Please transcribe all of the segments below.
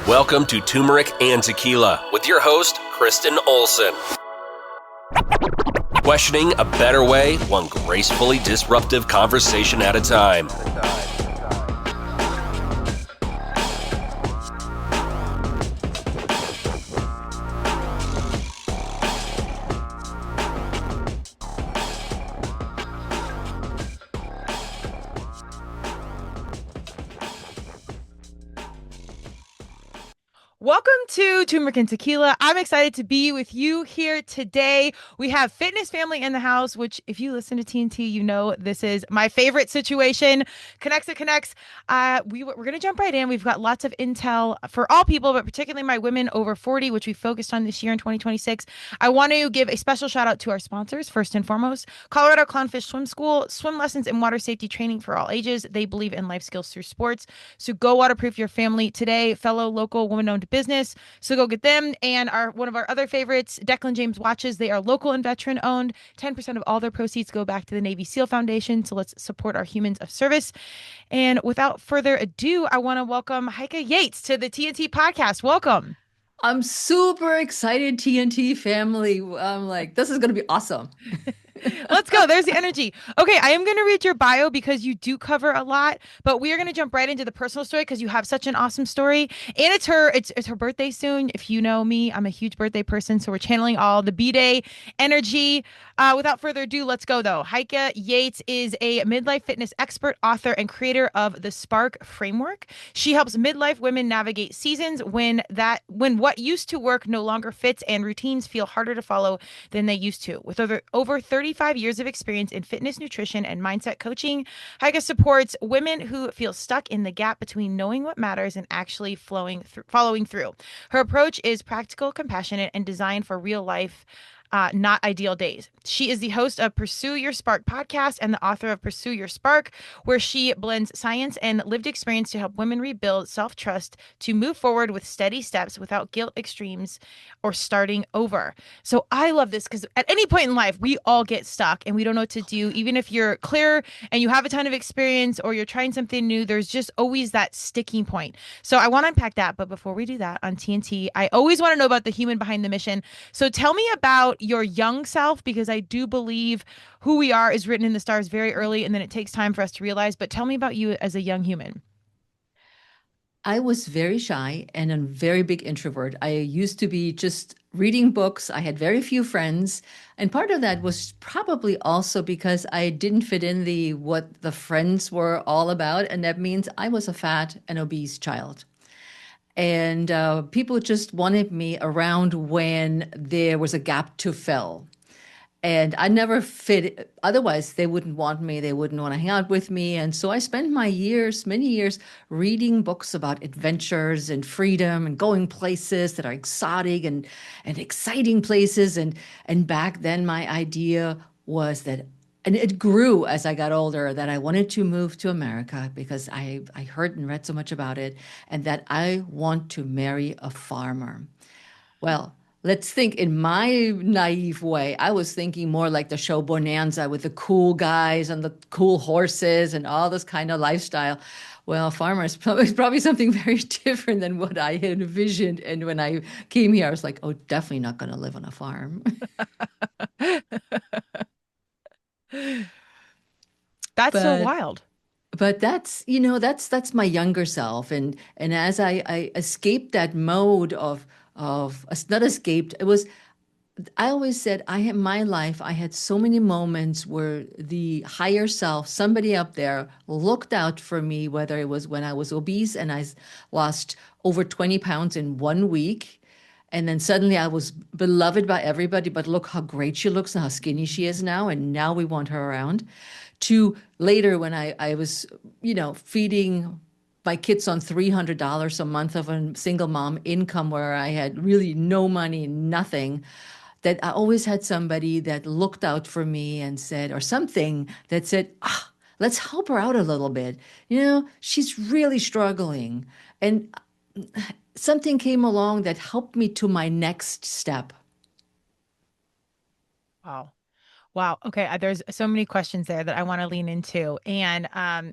Welcome to Turmeric and Tequila with your host, Kristen Olson. Questioning a better way, one gracefully disruptive conversation at a time. Welcome to Turmeric and Tequila. I'm excited to be with you here today. We have fitness family in the house, which if you listen to TNT, you know this is my favorite situation. Connects. We're going to jump right in. We've got lots of intel for all people, but particularly my women over 40, which we focused on this year in 2026. I want to give a special shout out to our sponsors, first and foremost, Colorado Clownfish Swim School, swim lessons and water safety training for all ages. They believe in life skills through sports. So go waterproof your family today, fellow local woman-owned business. So go get them. And one of our other favorites, Declan James Watches. They are local and veteran owned. 10% of all their proceeds go back to the Navy SEAL Foundation. So let's support our humans of service. And without further ado, I want to welcome Heike Yates to the TNT podcast. Welcome. I'm super excited, TNT family. I'm like, this is going to be awesome. Let's go. There's the energy. Okay, I am going to read your bio because you do cover a lot, but we are going to jump right into the personal story because you have such an awesome story. And it's her birthday soon. If you know me, I'm a huge birthday person, so we're channeling all the B-Day energy. Without further ado, let's go though. Heike Yates is a midlife fitness expert, author, and creator of the Spark framework. She helps midlife women navigate seasons when what used to work no longer fits and routines feel harder to follow than they used to. With over 35 years of experience in fitness, nutrition, and mindset coaching, Heike supports women who feel stuck in the gap between knowing what matters and actually following through. Her approach is practical, compassionate, and designed for real life, not ideal days. She is the host of Pursue Your Spark podcast and the author of Pursue Your Spark, where she blends science and lived experience to help women rebuild self-trust to move forward with steady steps without guilt extremes or starting over. So I love this because at any point in life, we all get stuck and we don't know what to do. Even if you're clear and you have a ton of experience or you're trying something new, there's just always that sticking point. So I want to unpack that. But before we do that on TNT, I always want to know about the human behind the mission. So tell me about your young self, because I do believe who we are is written in the stars very early, and then it takes time for us to realize. But tell me about you as a young human. I was very shy and a very big introvert. I used to be just reading books. I had very few friends. And part of that was probably also because I didn't fit in what the friends were all about. And that means I was a fat and obese child. And people just wanted me around when there was a gap to fill. And I never fit. Otherwise, they wouldn't want me. They wouldn't want to hang out with me. And so I spent many years, reading books about adventures and freedom and going places that are exotic and exciting places. And back then, my idea was that, and it grew as I got older, that I wanted to move to America because I heard and read so much about it, and that I want to marry a farmer. Well, let's think in my naive way. I was thinking more like the show Bonanza with the cool guys and the cool horses and all this kind of lifestyle. Well, farmers is probably something very different than what I had envisioned. And when I came here, I was like, oh, definitely not going to live on a farm. That's so wild. But that's my younger self. And as I escaped that mode of not escaped, I always said my life, I had so many moments where the higher self, somebody up there, looked out for me, whether it was when I was obese and I lost over 20 pounds in 1 week. And then suddenly I was beloved by everybody, but look how great she looks and how skinny she is now. And now we want her around. To later when I was, feeding my kids on $300 a month of a single mom income where I had really no money, nothing, that I always had somebody that looked out for me and said, or something that said, let's help her out a little bit. She's really struggling. And something came along that helped me to my next step. Wow. Wow. Okay. There's so many questions there that I want to lean into. And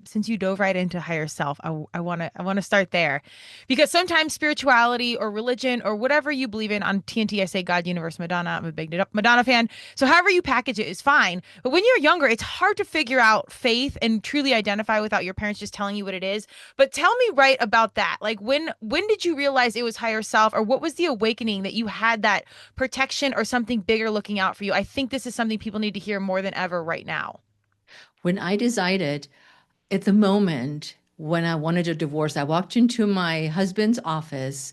since you dove right into higher self, I want to start there, because sometimes spirituality or religion or whatever you believe in, on TNT, I say God, universe, Madonna. I'm a big Madonna fan. So however you package it is fine. But when you're younger, it's hard to figure out faith and truly identify without your parents just telling you what it is. But tell me right about that. Like when did you realize it was higher self, or what was the awakening that you had that protection or something bigger looking out for you? I think this is something people need to hear more than ever right now. When I decided at the moment when I wanted a divorce, I walked into my husband's office.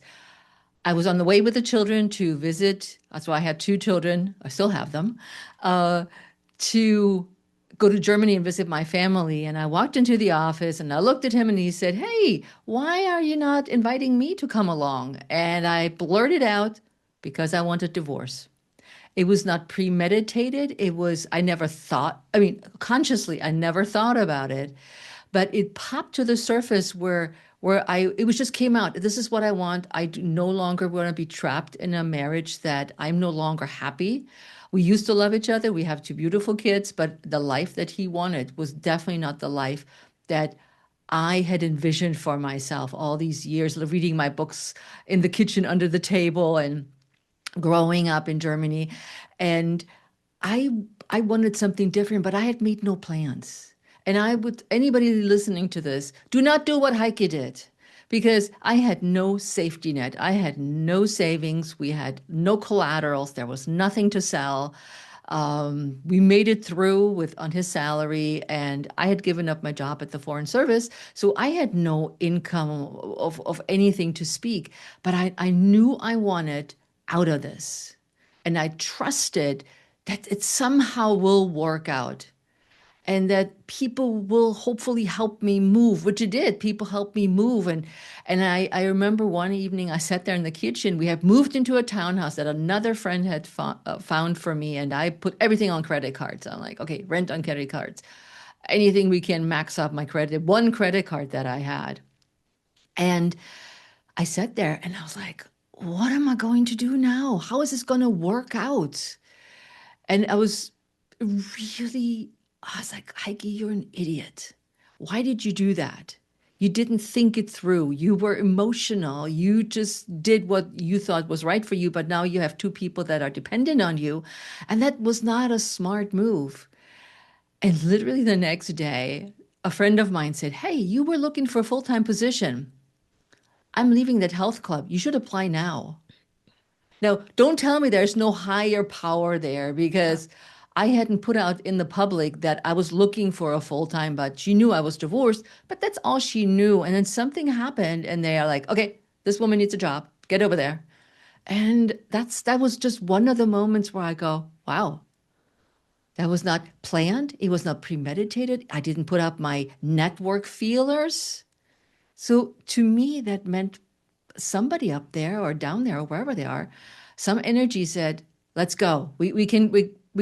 I was on the way with the children to visit. That's why I had two children. I still have them. Uh, to go to Germany and visit my family. And I walked into the office and I looked at him and he said, "Hey, why are you not inviting me to come along?" And I blurted out, "Because I want a divorce." It was not premeditated. It was, I never thought, I mean, consciously, I never thought about it, but it popped to the surface it was just came out. This is what I want. I do no longer want to be trapped in a marriage that I'm no longer happy. We used to love each other. We have two beautiful kids, but the life that he wanted was definitely not the life that I had envisioned for myself all these years, reading my books in the kitchen under the table and growing up in Germany. And I I wanted something different, but I had made no plans. And I would, anybody listening to this, do not do what Heike did, because I had no safety net. I had no savings. We had no collaterals. There was nothing to sell. We made it through with on his salary, and I had given up my job at the Foreign Service, so I had no income of anything to speak. But I knew I wanted out of this, and I trusted that it somehow will work out and that people will hopefully help me move, which it did. People helped me move. And I remember one evening I sat there in the kitchen. We had moved into a townhouse that another friend had found for me. And I put everything on credit cards. I'm like, okay, rent on credit cards. Anything we can max up my credit, one credit card that I had. And I sat there and I was like, what am I going to do now? How is this going to work out? And I was like, Heike, you're an idiot. Why did you do that? You didn't think it through. You were emotional. You just did what you thought was right for you, but now you have two people that are dependent on you. And that was not a smart move. And literally the next day, a friend of mine said, "Hey, you were looking for a full-time position. I'm leaving that health club. You should apply now." Now, don't tell me there's no higher power there, because I hadn't put out in the public that I was looking for a full time, but she knew I was divorced, but that's all she knew. And then something happened and they are like, "Okay, this woman needs a job. Get over there." And that was just one of the moments where I go, wow, that was not planned. It was not premeditated. I didn't put up my network feelers. So to me, that meant somebody up there or down there or wherever they are, some energy said, "Let's go. We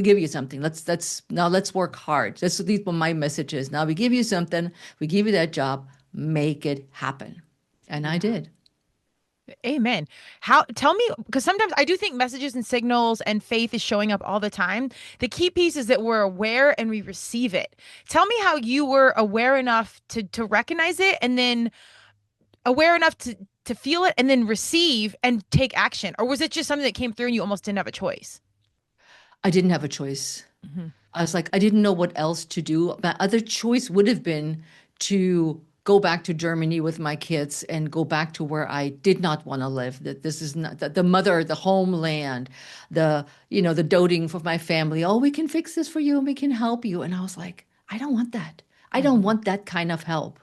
give you something. Let's work hard." These were my messages. Now we give you something. We give you that job. Make it happen. And I did. Amen. How, tell me, because sometimes I do think messages and signals and faith is showing up all the time. The key piece is that we're aware and we receive it. Tell me how you were aware enough to recognize it, and then aware enough to feel it, and then receive and take action. Or was it just something that came through and you almost didn't have a choice? I didn't have a choice. Mhm. I was like, I didn't know what else to do. My other choice would have been to go back to Germany with my kids and go back to where I did not want to live. That this is not the mother, the homeland, the doting for my family. "Oh, we can fix this for you and we can help you." And I was like, I don't want that. I don't Mhm. want that kind of help.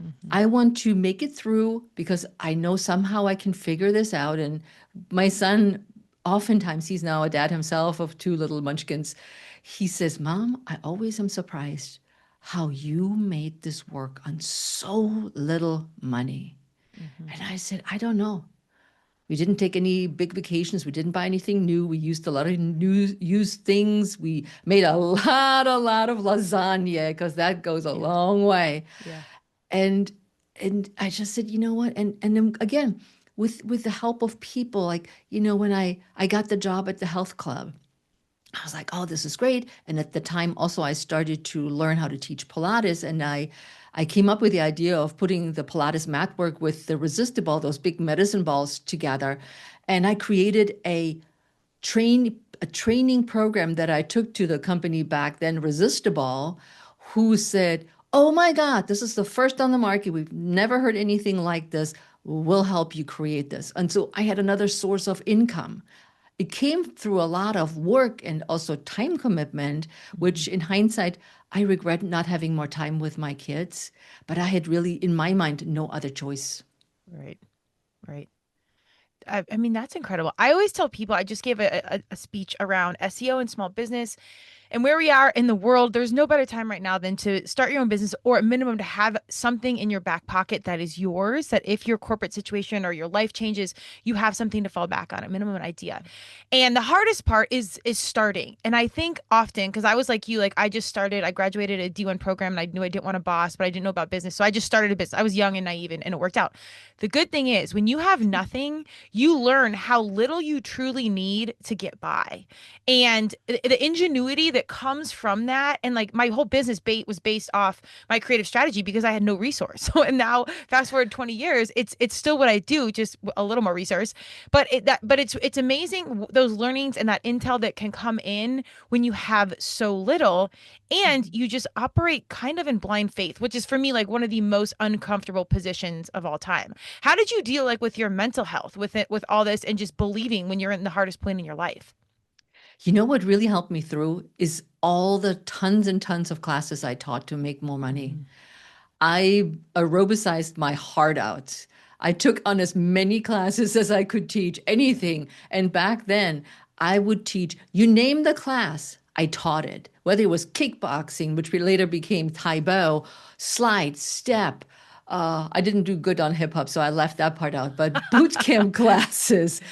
Mhm. I want to make it through because I know somehow I can figure this out. And my son, oftentimes, he's now a dad himself of two little munchkins. He says, "Mom, I always am surprised how you made this work on so little money." Mhm. And I said, "I don't know. We didn't take any big vacations. We didn't buy anything new. We used a lot of new used things. We made a lot of lasagna because that goes a Yeah. long way." Yeah. and and I just said, you know what? And then again, with the help of people, like, when I got the job at the health club, I was like, oh, this is great. And at the time also I started to learn how to teach Pilates, and I came up with the idea of putting the Pilates mat work with the resistable, those big medicine balls together. And I created a training program that I took to the company back then, Resistible, who said, "Oh my God, this is the first on the market. We've never heard anything like this. We'll help you create this." And so I had another source of income. It came through a lot of work and also time commitment, which in hindsight, I regret not having more time with my kids. But I had really, in my mind, no other choice. Right. Right. I mean, that's incredible. I always tell people, I just gave a speech around SEO and small business. And where we are in the world, there's no better time right now than to start your own business, or at minimum to have something in your back pocket that is yours, that if your corporate situation or your life changes, you have something to fall back on, at minimum an idea. And the hardest part is starting. And I think often, because I was like you, like I just started, I graduated a D1 program and I knew I didn't want a boss, but I didn't know about business. So I just started a business. I was young and naive, and it worked out. The good thing is when you have nothing, you learn how little you truly need to get by. And the ingenuity that comes from that, and like my whole business was based off my creative strategy because I had no resource. So, and now fast forward 20 years, it's still what I do, just a little more resource. But it's amazing those learnings and that intel that can come in when you have so little, and you just operate kind of in blind faith, which is for me like one of the most uncomfortable positions of all time. How did you deal like with your mental health with it, with all this, and just believing when you're in the hardest point in your life? You know what really helped me through is all the tons and tons of classes I taught to make more money. I aerobicized my heart out. I took on as many classes as I could teach, anything. And back then, I would teach, you name the class, I taught it. Whether it was kickboxing, which later became Taibo, slide, step. I didn't do good on hip hop, so I left that part out. But boot camp classes,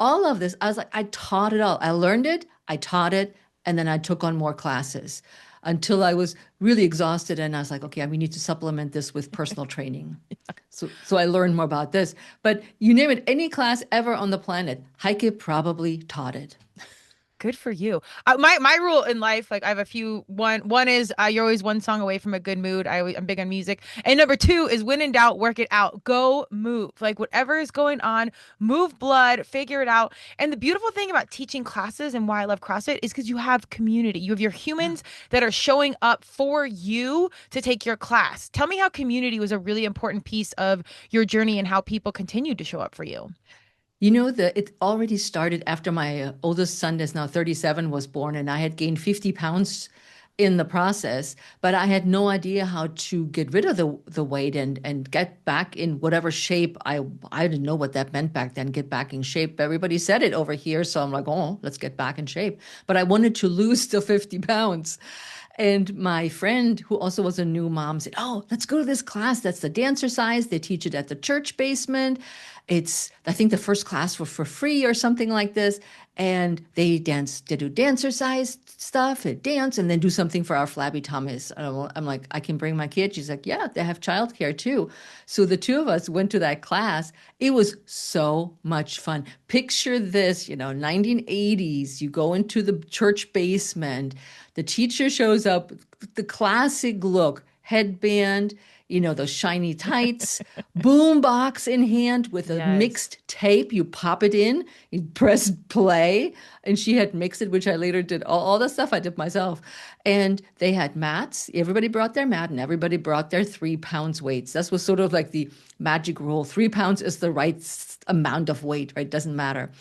all of this, I was like, I taught it all. I learned it, I taught it, and then I took on more classes until I was really exhausted. And I was like, okay, we need to supplement this with personal training. So I learned more about this. But you name it, any class ever on the planet, Heike probably taught it. Good for you. My rule in life, like I have a few. One is you're always one song away from a good mood. I'm big on music. And number two is when in doubt, work it out. Go move. Like whatever is going on, move blood, figure it out. And the beautiful thing about teaching classes and why I love CrossFit is because you have community. You have your humans that are showing up for you to take your class. Tell me how community was a really important piece of your journey and how people continued to show up for you. It already started after my oldest son, is now 37, was born, and I had gained 50 pounds in the process, but I had no idea how to get rid of the weight and get back in whatever shape. I didn't know what that meant back then, get back in shape. Everybody said it over here, so I'm like, oh, let's get back in shape. But I wanted to lose the 50 pounds. And my friend, who also was a new mom, said, oh, let's go to this class. That's the dancer size. They teach it at the church basement. I think the first class was for free or something like this. And they do dancer size stuff and dance and then do something for our flabby tummies. I'm like, I can bring my kid. She's like, yeah, they have childcare too. So the two of us went to that class. It was so much fun. Picture this, 1980s, you go into the church basement, the teacher shows up, the classic look, headband, those shiny tights, boom box in hand with a Yes. mixed tape. You pop it in, you press play. And she had mixed it, which I later did. All the stuff I did myself. And they had mats. Everybody brought their mat and everybody brought their 3 pounds weights. That was sort of like the magic rule. 3 pounds is the right amount of weight, right? Doesn't matter.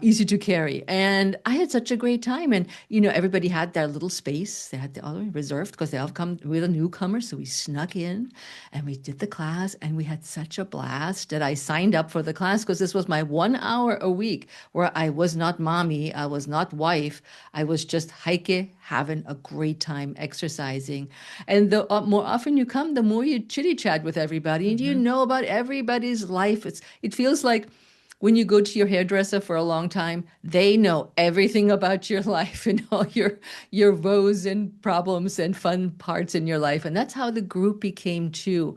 Easy to carry. And I had such a great time. And, everybody had their little space. They had it all reserved because they all come with a newcomer. So we snuck in and we did the class and we had such a blast that I signed up for the class because this was my 1 hour a week where I was not mommy. I was not wife. I was just Heike having a great time exercising. And the more often you come, the more you chitty chat with everybody and you know about everybody's life. It feels like when you go to your hairdresser for a long time, they know everything about your life and all your woes and problems and fun parts in your life. And that's how the group became too.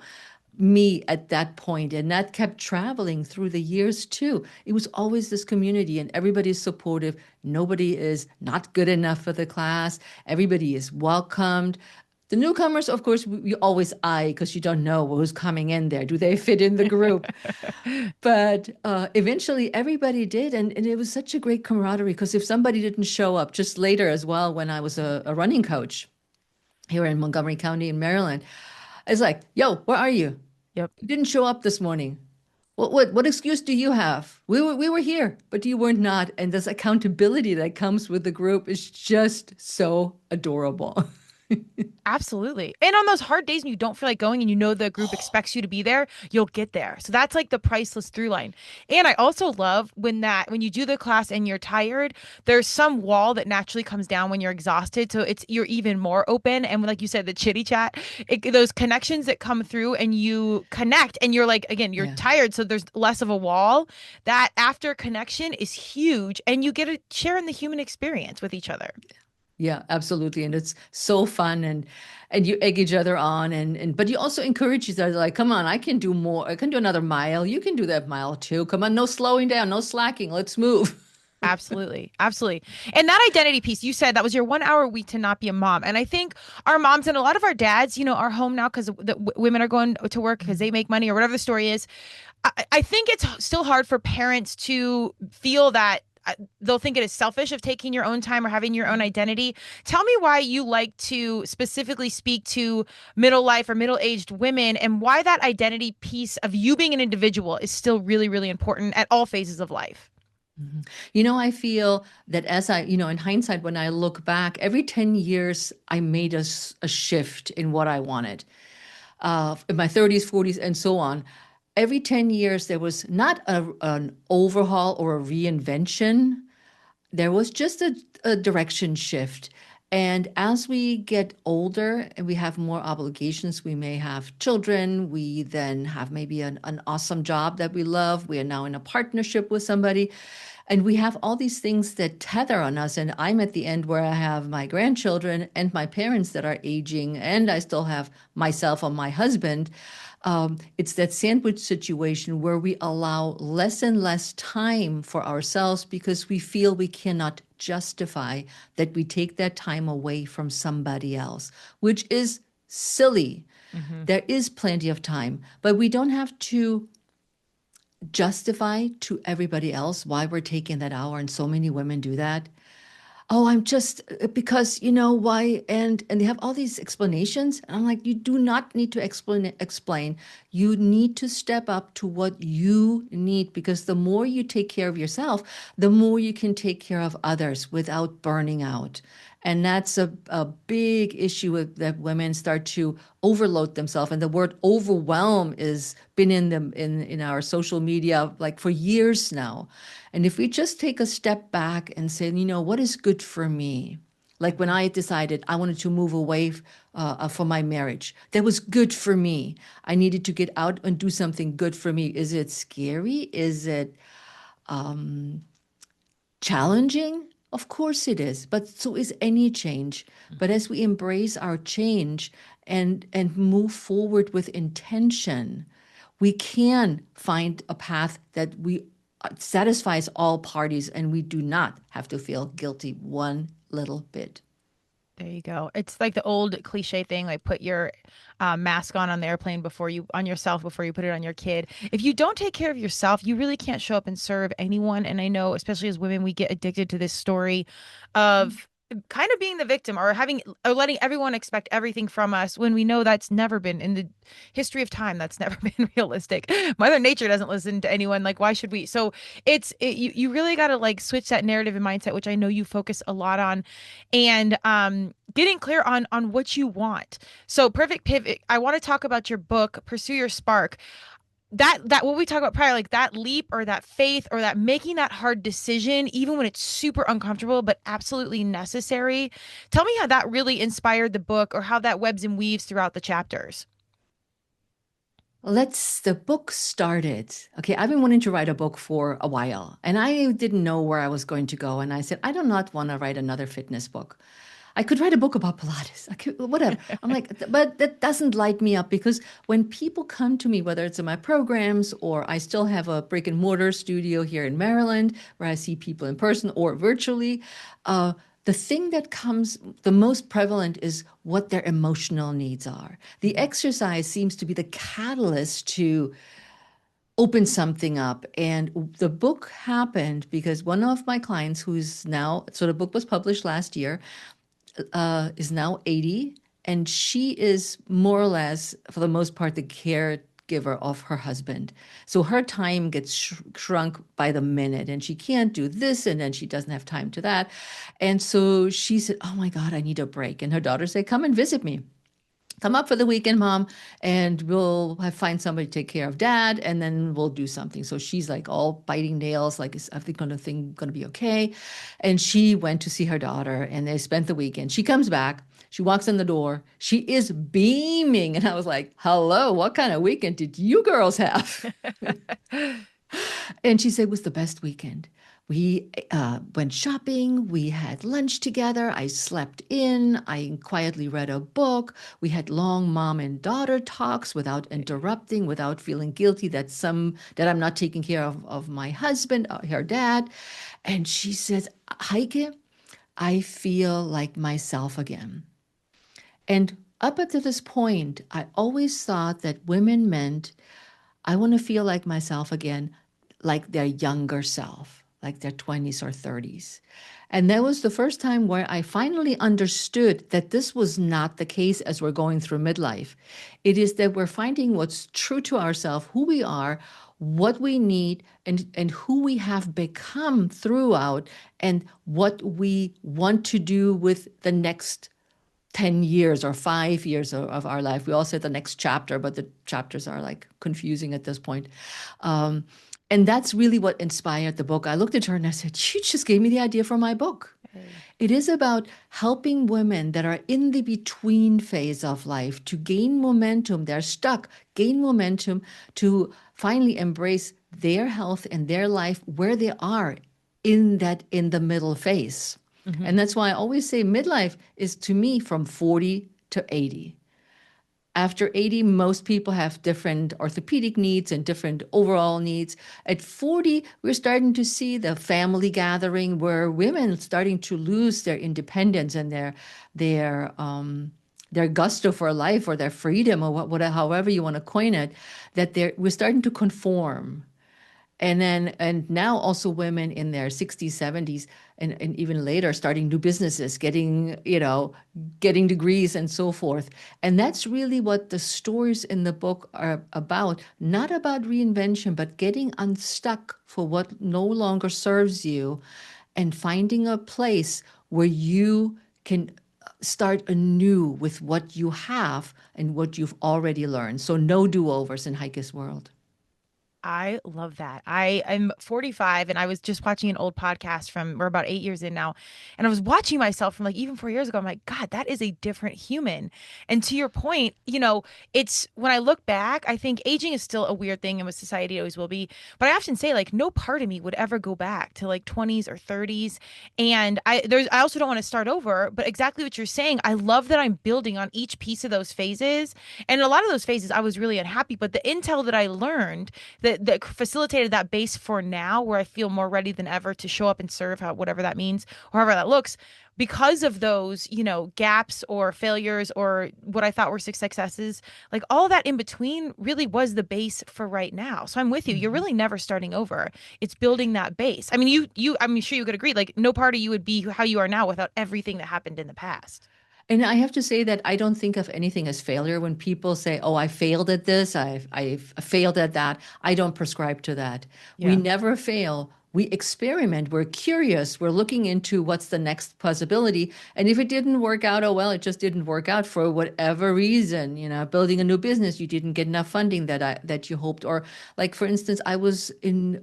me at that point, and that kept traveling through the years too. It was always this community, and everybody's supportive. Nobody is not good enough for the class. Everybody is welcomed. The newcomers, of course, we always eye because you don't know who's coming in there. Do they fit in the group? But eventually everybody did. And it was such a great camaraderie because if somebody didn't show up, just later as well, when I was a running coach here in Montgomery County in Maryland, it's like, yo, where are you? Yep. You didn't show up this morning. What excuse do you have? We were here, but you were not. And this accountability that comes with the group is just so adorable. Absolutely. And on those hard days when you don't feel like going and you know the group expects you to be there, you'll get there. So that's like the priceless through line. And I also love when you do the class and you're tired, there's some wall that naturally comes down when you're exhausted. So you're even more open. And like you said, the chitty chat, those connections that come through and you connect and you're like, again, you're Yeah. tired. So there's less of a wall. That after connection is huge. And you get to share in the human experience with each other. Yeah, absolutely. And it's so fun, and you egg each other on, but you also encourage each other, like, come on, I can do more. I can do another mile. You can do that mile too. Come on, no slowing down, no slacking. Let's move. Absolutely. Absolutely. And that identity piece, you said that was your 1 hour a week to not be a mom. And I think our moms and a lot of our dads, are home now because women are going to work because they make money or whatever the story is. I think it's still hard for parents to feel that they'll think it is selfish of taking your own time or having your own identity. Tell me why you like to specifically speak to middle life or middle-aged women and why that identity piece of you being an individual is still really, really important at all phases of life. I feel that in hindsight, when I look back, every 10 years, I made a shift in what I wanted. In my 30s, 40s, and so on. Every 10 years, there was not an overhaul or a reinvention. There was just a direction shift. And as we get older and we have more obligations, we may have children. We then have maybe an awesome job that we love. We are now in a partnership with somebody. And we have all these things that tether on us. And I'm at the end where I have my grandchildren and my parents that are aging, and I still have myself or my husband. It's that sandwich situation where we allow less and less time for ourselves because we feel we cannot justify that we take that time away from somebody else, which is silly. Mm-hmm. There is plenty of time, but we don't have to justify to everybody else why we're taking that hour. And so many women do that. Oh, I'm just because why, and they have all these explanations, and I'm like, you do not need to explain. You need to step up to what you need, because the more you take care of yourself, the more you can take care of others without burning out. And that's a big issue that women start to overload themselves. And the word overwhelm is been in our social media like for years now. And if we just take a step back and say, what is good for me? Like when I decided I wanted to move away from my marriage, that was good for me. I needed to get out and do something good for me. Is it scary? Is it challenging? Of course it is, but so is any change. But as we embrace our change and move forward with intention, we can find a path that satisfies all parties, and we do not have to feel guilty one little bit. There you go. It's like the old cliche thing, like put your mask on the airplane before you put it on your kid. If you don't take care of yourself, you really can't show up and serve anyone. And I know, especially as women, we get addicted to this story of kind of being the victim or letting everyone expect everything from us when we know that's never been in the history of time. That's never been realistic. Mother Nature doesn't listen to anyone. Like, why should we? So you really got to like switch that narrative and mindset, which I know you focus a lot on, and getting clear on what you want. So perfect pivot. I want to talk about your book, Pursue Your Spark. That what we talked about prior, like that leap or that faith or that making that hard decision, even when it's super uncomfortable, but absolutely necessary. Tell me how that really inspired the book or how that webs and weaves throughout the chapters. The book started. Okay, I've been wanting to write a book for a while, and I didn't know where I was going to go. And I said, I do not want to write another fitness book. I could write a book about Pilates. I could, whatever. I'm like, but that doesn't light me up because when people come to me, whether it's in my programs or I still have a brick and mortar studio here in Maryland where I see people in person or virtually, the thing that comes the most prevalent is what their emotional needs are. The exercise seems to be the catalyst to open something up. And the book happened because one of my clients, who's now, so the book was published last year, is now 80. And she is more or less, for the most part, the caregiver of her husband. So her time gets shrunk by the minute, and she can't do this, and then she doesn't have time to that. And so she said, oh my God, I need a break. And her daughter said, come and visit me. Come up for the weekend, Mom, and find somebody to take care of Dad, and then we'll do something. So she's like all biting nails, like, is everything going to be okay? And she went to see her daughter, and they spent the weekend. She comes back. She walks in the door. She is beaming, and I was like, "Hello, what kind of weekend did you girls have?" And she said it was the best weekend. We went shopping. We had lunch together. I slept in. I quietly read a book. We had long mom and daughter talks without interrupting, without feeling guilty that I'm not taking care of my husband, her dad. And she says, Heike, I feel like myself again. And up until this point, I always thought that women meant I want to feel like myself again, like their younger self, like their 20s or 30s. And that was the first time where I finally understood that this was not the case as we're going through midlife. It is that we're finding what's true to ourselves, who we are, what we need, and who we have become throughout, and what we want to do with the next 10 years or 5 years of our life. We all said the next chapter, but the chapters are like confusing at this point. And that's really what inspired the book. I looked at her and I said, you just gave me the idea for my book. It is about helping women that are in the between phase of life to gain momentum. They're stuck, gain momentum to finally embrace their health and their life where they are in the middle phase. Mm-hmm. And that's why I always say midlife is, to me, from 40 to 80. After 80, most people have different orthopedic needs and different overall needs. At 40, we're starting to see the family gathering where women are starting to lose their independence and their gusto for life or their freedom or however you want to coin it, that we're starting to conform. And now also women in their 60s, 70s, and even later starting new businesses, getting degrees and so forth. And that's really what the stories in the book are about, not about reinvention, but getting unstuck for what no longer serves you and finding a place where you can start anew with what you have and what you've already learned. So no do-overs in Heike's world. I love that. I'm 45 and I was just watching an old podcast we're about 8 years in now. And I was watching myself from like even 4 years ago. I'm like, God, that is a different human. And to your point, it's when I look back, I think aging is still a weird thing and with society it always will be. But I often say like no part of me would ever go back to like 20s or 30s. And I also don't want to start over, but exactly what you're saying. I love that I'm building on each piece of those phases. And a lot of those phases I was really unhappy, but the intel that I learned that facilitated that base for now where I feel more ready than ever to show up and serve, whatever that means, or however that looks, because of those, gaps or failures or what I thought were successes, like all that in between really was the base for right now. So I'm with you. Mm-hmm. You're really never starting over. It's building that base. I mean, I'm sure you could agree, like no part of you would be how you are now without everything that happened in the past. And I have to say that I don't think of anything as failure. When people say, oh, I failed at this, I've failed at that, I don't prescribe to that. Yeah. We never fail. We experiment. We're curious. We're looking into what's the next possibility. And if it didn't work out, oh, well, it just didn't work out for whatever reason. Building a new business, you didn't get enough funding that you hoped. Or like, for instance, I was in...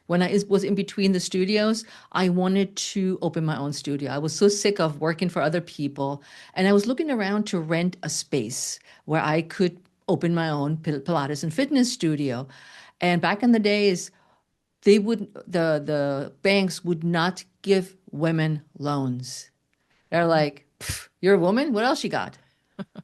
When I was in between the studios, I wanted to open my own studio. I was so sick of working for other people. And I was looking around to rent a space where I could open my own Pilates and fitness studio. And back in the days, the banks would not give women loans. They're like, "Pff, you're a woman? What else you got?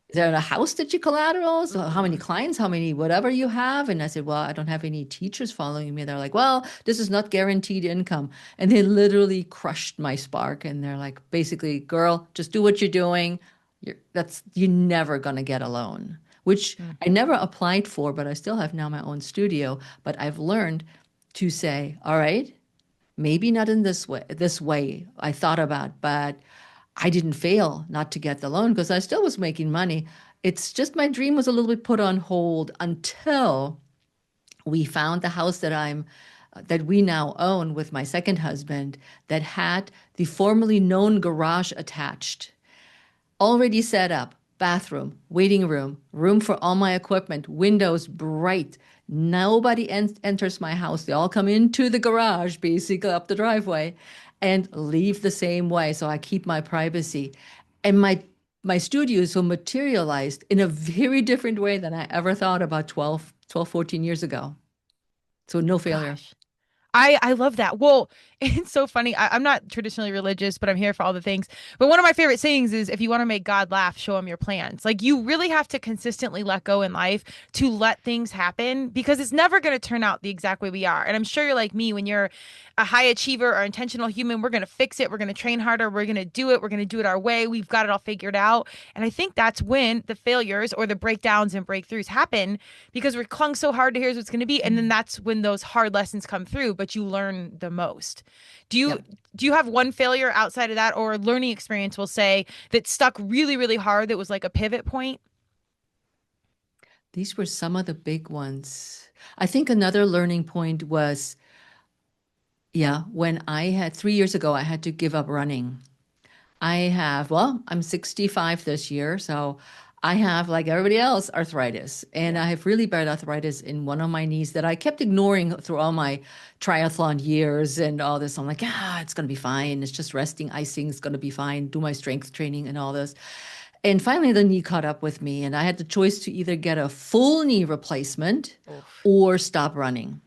Is there a house that you collateral? So how many clients, how many whatever you have?" And I said, well, I don't have any teachers following me. They're like, well, this is not guaranteed income. And they literally crushed my spark. And they're like, basically, girl, just do what you're doing. You're never gonna get a loan, which Mm. I never applied for, but I still have now my own studio. But I've learned to say, all right, maybe not in this way I thought about, but I didn't fail not to get the loan because I still was making money. It's just my dream was a little bit put on hold until we found the house that we now own with my second husband that had the formerly known garage attached, already set up, bathroom, waiting room, room for all my equipment, windows bright. Nobody enters my house. They all come into the garage, basically up the driveway, and leave the same way. So I keep my privacy. And my studio so materialized in a very different way than I ever thought about 14 years ago. So no failure. Gosh. I love that. Well, it's so funny. I'm not traditionally religious, but I'm here for all the things. But one of my favorite sayings is if you want to make God laugh, show him your plans. Like you really have to consistently let go in life to let things happen because it's never going to turn out the exact way we are. And I'm sure you're like me when you're a high achiever or intentional human, we're going to fix it. We're going to train harder. We're going to do it. We're going to do it our way. We've got it all figured out. And I think that's when the failures or the breakdowns and breakthroughs happen because we're clung so hard to here's what's going to be. And then that's when those hard lessons come through, but you learn the most. Do you Yep. do you have one failure outside of that or learning experience we'll say that stuck really, really hard that was like a pivot point? These were some of the big ones. I think another learning point was, yeah, when I had 3 years ago, I had to give up running. I'm 65 this year, so I have, like everybody else, arthritis. And Yeah. I have really bad arthritis in one of my knees that I kept ignoring through all my triathlon years and all this. I'm like, it's going to be fine. It's just resting, icing. It's going to be fine. Do my strength training and all this. And finally, the knee caught up with me, and I had the choice to either get a full knee replacement Oof. or stop running.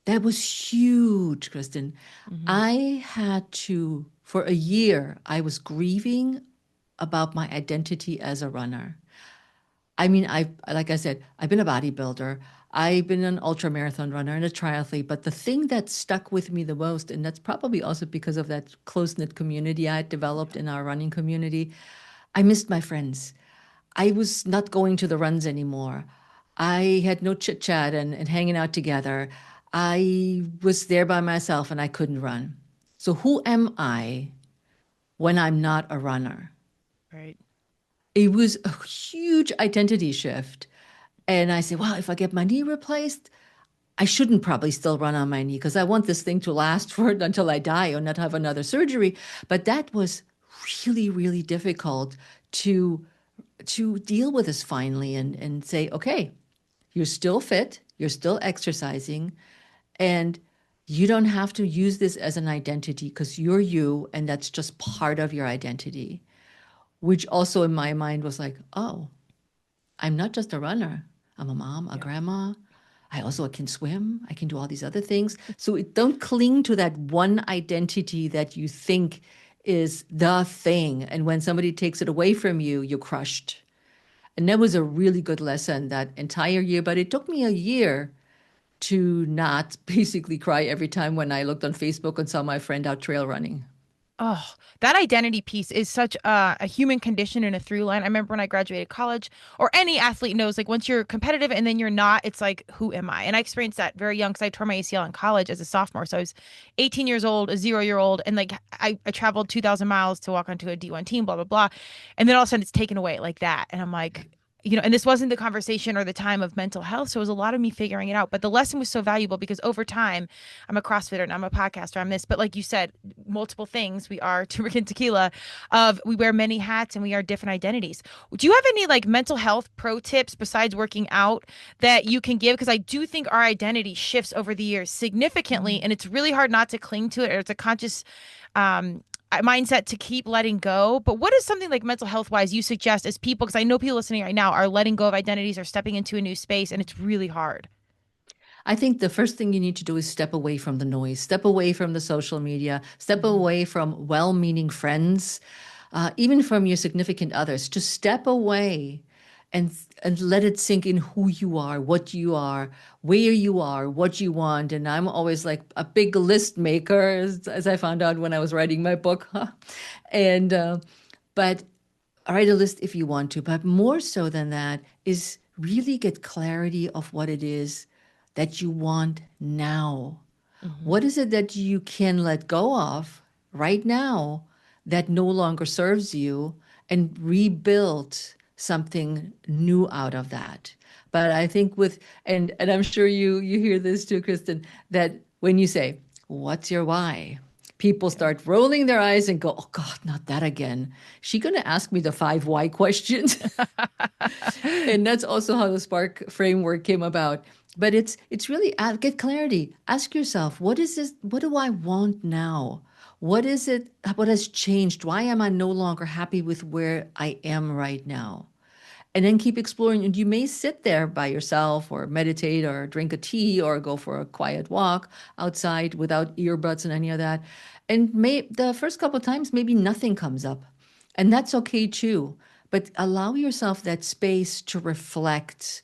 That was huge, Kristen. Hmm. I had to, for a year, I was grieving about my identity as a runner. I mean, like I said, I've been a bodybuilder. I've been an ultra marathon runner and a triathlete. But the thing that stuck with me the most, and that's probably also because of that close knit community I had developed in our running community, I missed my friends. I was not going to the runs anymore. I had no chit chat and hanging out together. I was there by myself and I couldn't run. So, who am I when I'm not a runner? Right. It was a huge identity shift. And I said, well, if I get my knee replaced, I shouldn't probably still run on my knee because I want this thing to last for until I die or not have another surgery. But that was really, really difficult to deal with this finally and say, okay, you're still fit, you're still exercising, and you don't have to use this as an identity because you're you and that's just part of your identity. Which also in my mind was like, oh, I'm not just a runner. I'm a mom, a Yeah. grandma. I also can swim. I can do all these other things. So don't cling to that one identity that you think is the thing. And when somebody takes it away from you, you're crushed. And that was a really good lesson that entire year. But it took me a year to not basically cry every time when I looked on Facebook and saw my friend out trail running. Oh, that identity piece is such a human condition and a through line. I remember when I graduated college, or any athlete knows, like once you're competitive and then you're not, it's like, who am I? And I experienced that very young because I tore my ACL in college as a sophomore. So I was 18 years old, a 0 year old, and like I traveled 2,000 miles to walk onto a D1 team, blah, blah, blah. And then all of a sudden it's taken away like that. And I'm like, and this wasn't the conversation or the time of mental health. So it was a lot of me figuring it out. But the lesson was so valuable because over time, I'm a CrossFitter and I'm a podcaster, I'm this. But like you said, multiple things. We are Turmeric and Tequila we wear many hats and we are different identities. Do you have any like mental health pro tips besides working out that you can give? Because I do think our identity shifts over the years significantly and it's really hard not to cling to it or it's a conscious um, mindset to keep letting go. But what is something like mental health wise you suggest as people, because I know people listening right now are letting go of identities or stepping into a new space and it's really hard. I think the first thing you need to do is step away from the noise, step away from the social media, step away from well-meaning friends, even from your significant others. Just step away and let it sink in who you are, what you are, where you are, what you want. And I'm always like a big list maker, as I found out when I was writing my book. And but write a list if you want to, but more so than that is really get clarity of what it is that you want now. Mm-hmm. What is it that you can let go of right now that no longer serves you and rebuild something new out of that? But I think and I'm sure you hear this too, Kristen, that when you say, what's your why? People start rolling their eyes and go, oh God, not that again. She going to ask me the 5 why questions? And that's also how the Spark framework came about. But it's really get clarity. Ask yourself, what is this? What do I want now? What is it? What has changed? Why am I no longer happy with where I am right now? And then keep exploring. And you may sit there by yourself or meditate or drink a tea or go for a quiet walk outside without earbuds and any of that. And the first couple of times, maybe nothing comes up. And that's okay too. But allow yourself that space to reflect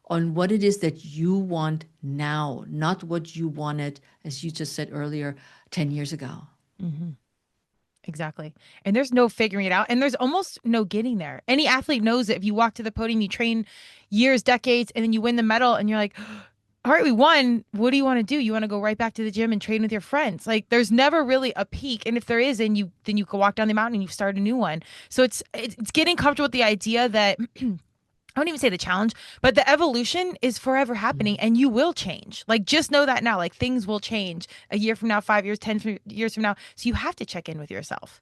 on what it is that you want now, not what you wanted, as you just said earlier, 10 years ago. Mm-hmm. Exactly. And there's no figuring it out. And there's almost no getting there. Any athlete knows that if you walk to the podium, you train years, decades, and then you win the medal and you're like, all right, we won. What do you want to do? You want to go right back to the gym and train with your friends. Like there's never really a peak. And if there is, then you can walk down the mountain and you start a new one. So it's getting comfortable with the idea that I wouldn't even say the challenge, but the evolution is forever happening and you will change. Like, just know that now, like things will change a year from now, 5 years, 10 years from now. So you have to check in with yourself.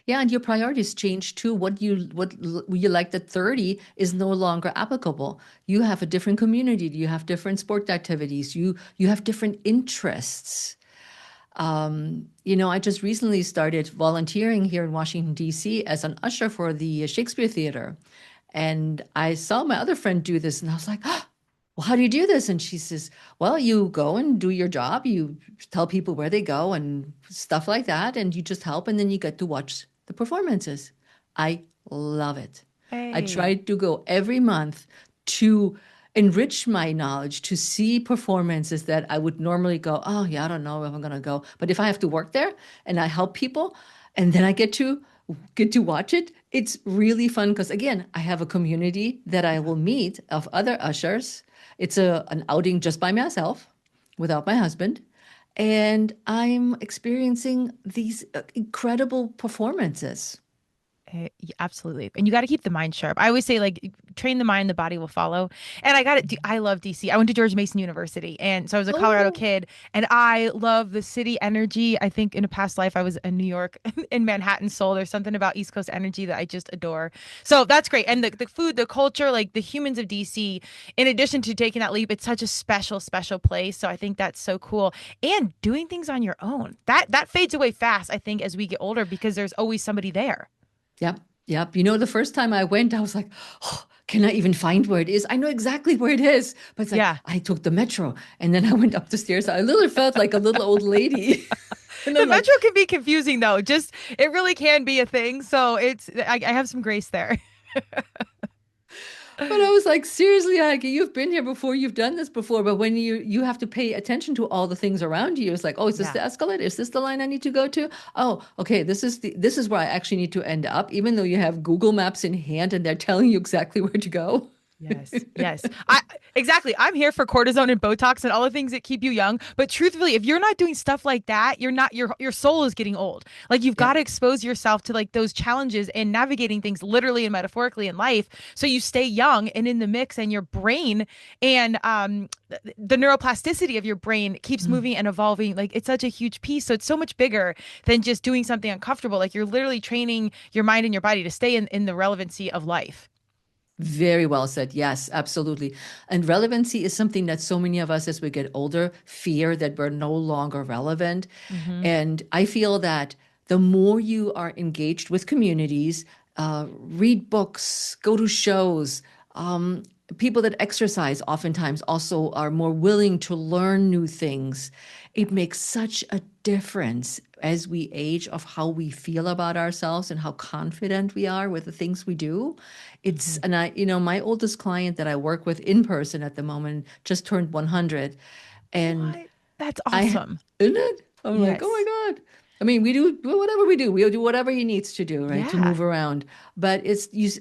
Yeah, and your priorities change too. What you liked at 30 is no longer applicable. You have a different community, you have different sport activities, you have different interests. I just recently started volunteering here in Washington, D.C. as an usher for the Shakespeare Theater. And I saw my other friend do this, and I was like, oh, well, how do you do this? And she says, well, you go and do your job. You tell people where they go and stuff like that. And you just help. And then you get to watch the performances. I love it. I try Hey. to go every month to enrich my knowledge, to see performances that I would normally go, oh, yeah, I don't know if I'm going to go. But if I have to work there and I help people and then I get to watch it, it's really fun because, again, I have a community that I will meet of other ushers. It's an outing just by myself without my husband. And I'm experiencing these incredible performances. Yeah, absolutely. And you got to keep the mind sharp. I always say, like, train the mind, the body will follow. And I got it. I love DC. I went to George Mason University. And so I was a Colorado Oh, kid. And I love the city energy. I think in a past life, I was a New York in Manhattan soul. There's something about East Coast energy that I just adore. So that's great. And the food, the culture, like the humans of DC, in addition to taking that leap, it's such a special, special place. So I think that's so cool. And doing things on your own. That fades away fast, I think, as we get older because there's always somebody there. yep, yep. The first time I went, I was like, oh, can I even find where it is? I know exactly where it is. But it's like, Yeah. I took the metro and then I went up the stairs. I literally felt like a little old lady. And The I'm like, metro can be confusing though. Just it really can be a thing. So I have some grace there. but I was like, seriously, Heike, you've been here before, you've done this before, but when you have to pay attention to all the things around you, it's like, oh, is this Yeah. the escalator? Is this the line I need to go to? Oh, okay, this is where I actually need to end up, even though you have Google Maps in hand and they're telling you exactly where to go. Yes, yes. I exactly. I'm here for cortisone and Botox and all the things that keep you young. But truthfully, if you're not doing stuff like that, you're not your soul is getting old. Like you've got Yep. to expose yourself to like those challenges and navigating things literally and metaphorically in life so you stay young and in the mix and your brain and the neuroplasticity of your brain keeps Mm. moving and evolving. Like it's such a huge piece. So it's so much bigger than just doing something uncomfortable. Like you're literally training your mind and your body to stay in the relevancy of life. Very well said. Yes, absolutely. And relevancy is something that so many of us, as we get older, fear that we're no longer relevant. Mm-hmm. And I feel that the more you are engaged with communities, read books, go to shows, people that exercise oftentimes also are more willing to learn new things. It makes such a difference as we age of how we feel about ourselves and how confident we are with the things we do. And my oldest client that I work with in person at the moment just turned 100. And What? That's I, awesome. isn't it? I'm like, oh Yes. my God. I mean, we do whatever we do. We'll do whatever he needs to do, right, to Yeah. move around. But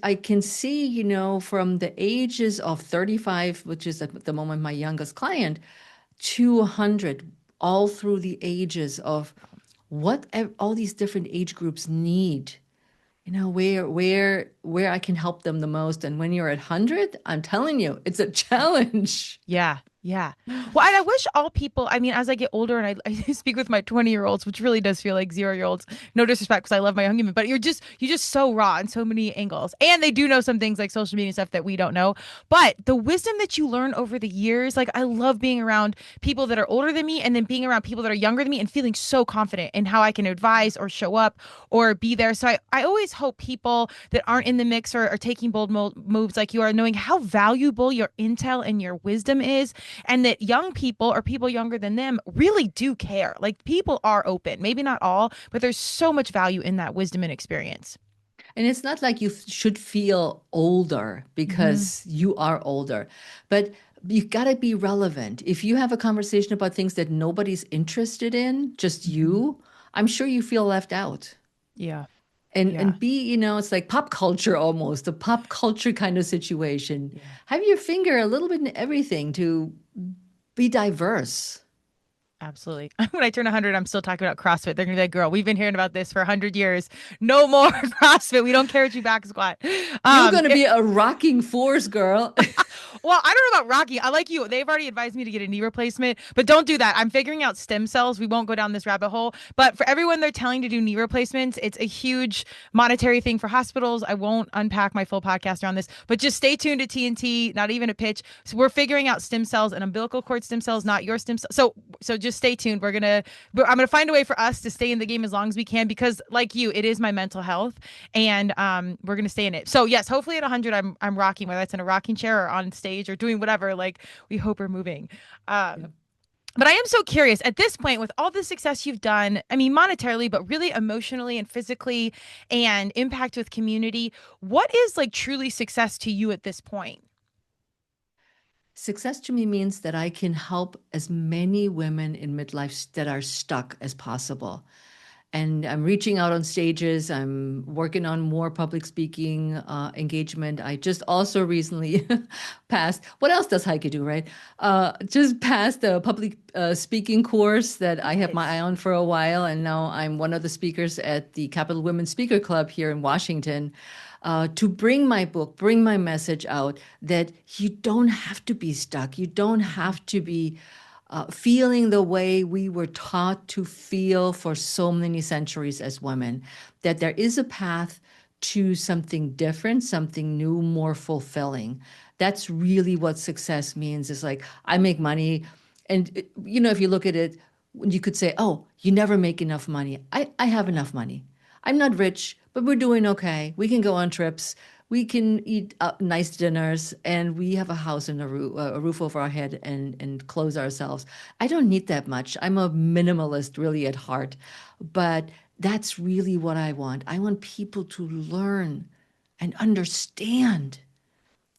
I can see, from the ages of 35, which is at the moment my youngest client, to 100, all through the ages of what all these different age groups need. Where I can help them the most. And when you're at 100, I'm telling you, it's a challenge. Yeah. Yeah. Well, and I wish all people, I mean, as I get older and I speak with my 20-year-olds, which really does feel like 0-year-olds, no disrespect because I love my young women, but you're just so raw in so many angles. And they do know some things like social media and stuff that we don't know. But the wisdom that you learn over the years, like I love being around people that are older than me and then being around people that are younger than me and feeling so confident in how I can advise or show up or be there. So I always hope people that aren't in the mix or are taking bold moves like you are, knowing how valuable your intel and your wisdom is, and that young people or people younger than them really do care. Like people are open, maybe not all, but there's so much value in that wisdom and experience. And it's not like you should feel older because you are older, but you got to be relevant. If you have a conversation about things that nobody's interested in, just you, I'm sure you feel left out. Yeah. And Yeah. it's like pop culture almost, a pop culture kind of situation. Yeah. Have your finger a little bit in everything to be diverse. Absolutely. When I turn 100, I'm still talking about CrossFit. They're going to be like, girl, we've been hearing about this for 100 years. No more CrossFit. We don't care what you back squat. You're going to be a rocking force, girl. Well, I don't know about Rocky. I like you. They've already advised me to get a knee replacement, but don't do that. I'm figuring out stem cells. We won't go down this rabbit hole. But for everyone they're telling to do knee replacements, it's a huge monetary thing for hospitals. I won't unpack my full podcast around this, but just stay tuned to TNT, not even a pitch. So we're figuring out stem cells and umbilical cord stem cells, not your stem cells. So just stay tuned. I'm gonna find a way for us to stay in the game as long as we can, because like you, it is my mental health, and we're gonna stay in it. So yes, hopefully at 100, I'm rocking, whether that's in a rocking chair or on stage or doing whatever. Like we hope we're moving. Yep. But I am so curious at this point, with all the success you've done, I mean, monetarily, but really emotionally and physically, and impact with community, what is like truly success to you at this point? Success to me means that I can help as many women in midlife that are stuck as possible. And I'm reaching out on stages. I'm working on more public speaking engagement. I just also recently passed, what else does Heike do, right? Just passed a public speaking course that I have my eye on for a while. And now I'm one of the speakers at the Capital Women Speaker Club here in Washington. To bring my book, bring my message out, that you don't have to be stuck. You don't have to be feeling the way we were taught to feel for so many centuries as women, that there is a path to something different, something new, more fulfilling. That's really what success means. Is like, I make money. And, if you look at it, you could say, oh, you never make enough money. I have enough money. I'm not rich, but we're doing okay. We can go on trips. We can eat nice dinners, and we have a house and a roof over our head and clothe ourselves. I don't need that much. I'm a minimalist really at heart, but that's really what I want. I want people to learn and understand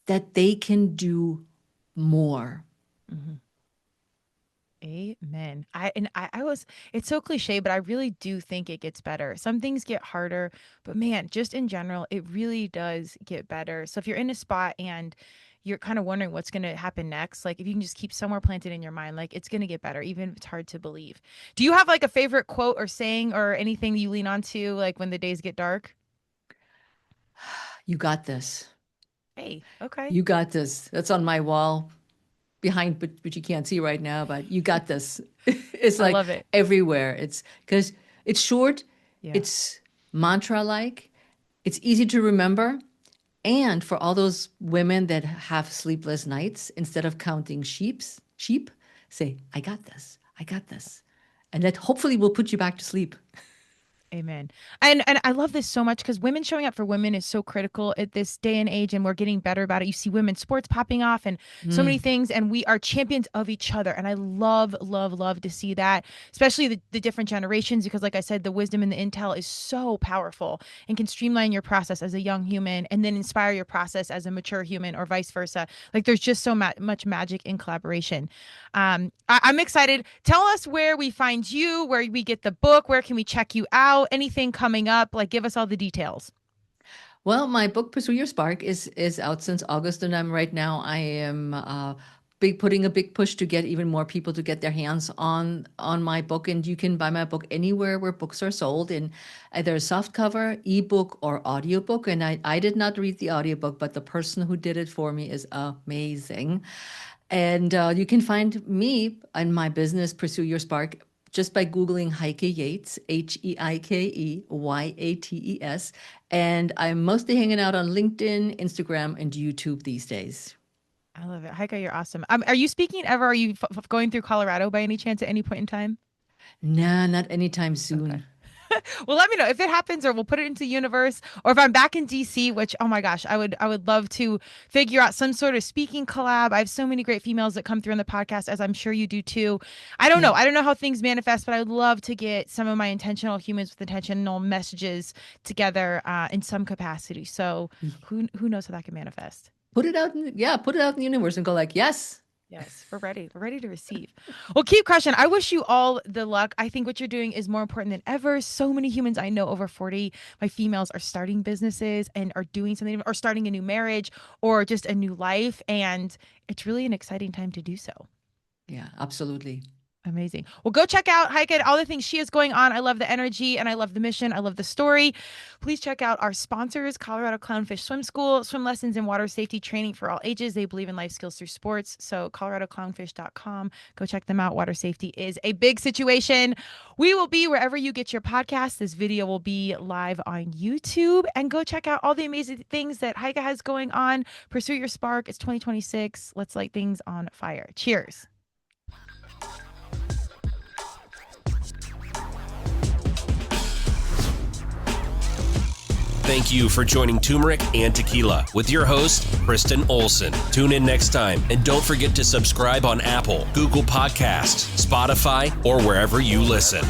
that they can do more. Mm-hmm. Amen. It's so cliche, but I really do think it gets better. Some things get harder, but man, just in general, it really does get better. So if you're in a spot and you're kind of wondering what's going to happen next, like if you can just keep somewhere planted in your mind, like it's going to get better, even if it's hard to believe. Do you have like a favorite quote or saying or anything that you lean on to, like when the days get dark? You got this. Hey, okay. You got this. That's on my wall behind, but you can't see right now, but you got this. It's like, I love it. Everywhere. It's because it's short, it's mantra-like, it's easy to remember. And for all those women that have sleepless nights, instead of counting sheep, say, I got this. I got this. And that hopefully will put you back to sleep. Amen. And I love this so much because women showing up for women is so critical at this day and age, and we're getting better about it. You see women's sports popping off and so many things, and we are champions of each other. And I love, love, love to see that, especially the different generations, because like I said, the wisdom and the intel is so powerful and can streamline your process as a young human and then inspire your process as a mature human or vice versa. Like there's just so much magic in collaboration. I'm excited. Tell us where we find you, where we get the book, where can we check you out, anything coming up, like give us all the details. Well, my book Pursue Your Spark is out since August, and I am putting a big push to get even more people to get their hands on my book. And you can buy my book anywhere where books are sold, in either softcover, ebook, or audiobook. And I did not read the audiobook, but the person who did it for me is amazing. And you can find me and my business, Pursue Your Spark, just by Googling Heike Yates, HeikeYates. And I'm mostly hanging out on LinkedIn, Instagram, and YouTube these days. I love it. Heike, you're awesome. Are you speaking ever? Are you going through Colorado by any chance at any point in time? Nah, not anytime soon. Okay. Well, let me know if it happens, or we'll put it into the universe, or if I'm back in DC, which, oh my gosh, I would love to figure out some sort of speaking collab. I have so many great females that come through on the podcast, as I'm sure you do too. I don't know how things manifest, but I would love to get some of my intentional humans with intentional messages together in some capacity. So who knows how that can manifest? Put it out in the universe and go like, yes. Yes, we're ready. We're ready to receive. Well, keep crushing. I wish you all the luck. I think what you're doing is more important than ever. So many humans I know over 40, my females, are starting businesses and are doing something, or starting a new marriage, or just a new life. And it's really an exciting time to do so. Yeah, absolutely. Amazing. Well, go check out Heike and all the things she has going on. I love the energy and I love the mission. I love the story. Please check out our sponsors, Colorado Clownfish Swim School, swim lessons and water safety training for all ages. They believe in life skills through sports. So coloradoclownfish.com. Go check them out. Water safety is a big situation. We will be wherever you get your podcast. This video will be live on YouTube, and go check out all the amazing things that Heike has going on. Pursue Your Spark. It's 2026. Let's light things on fire. Cheers. Thank you for joining Turmeric and Tequila with your host, Kristen Olson. Tune in next time, and don't forget to subscribe on Apple, Google Podcasts, Spotify, or wherever you listen.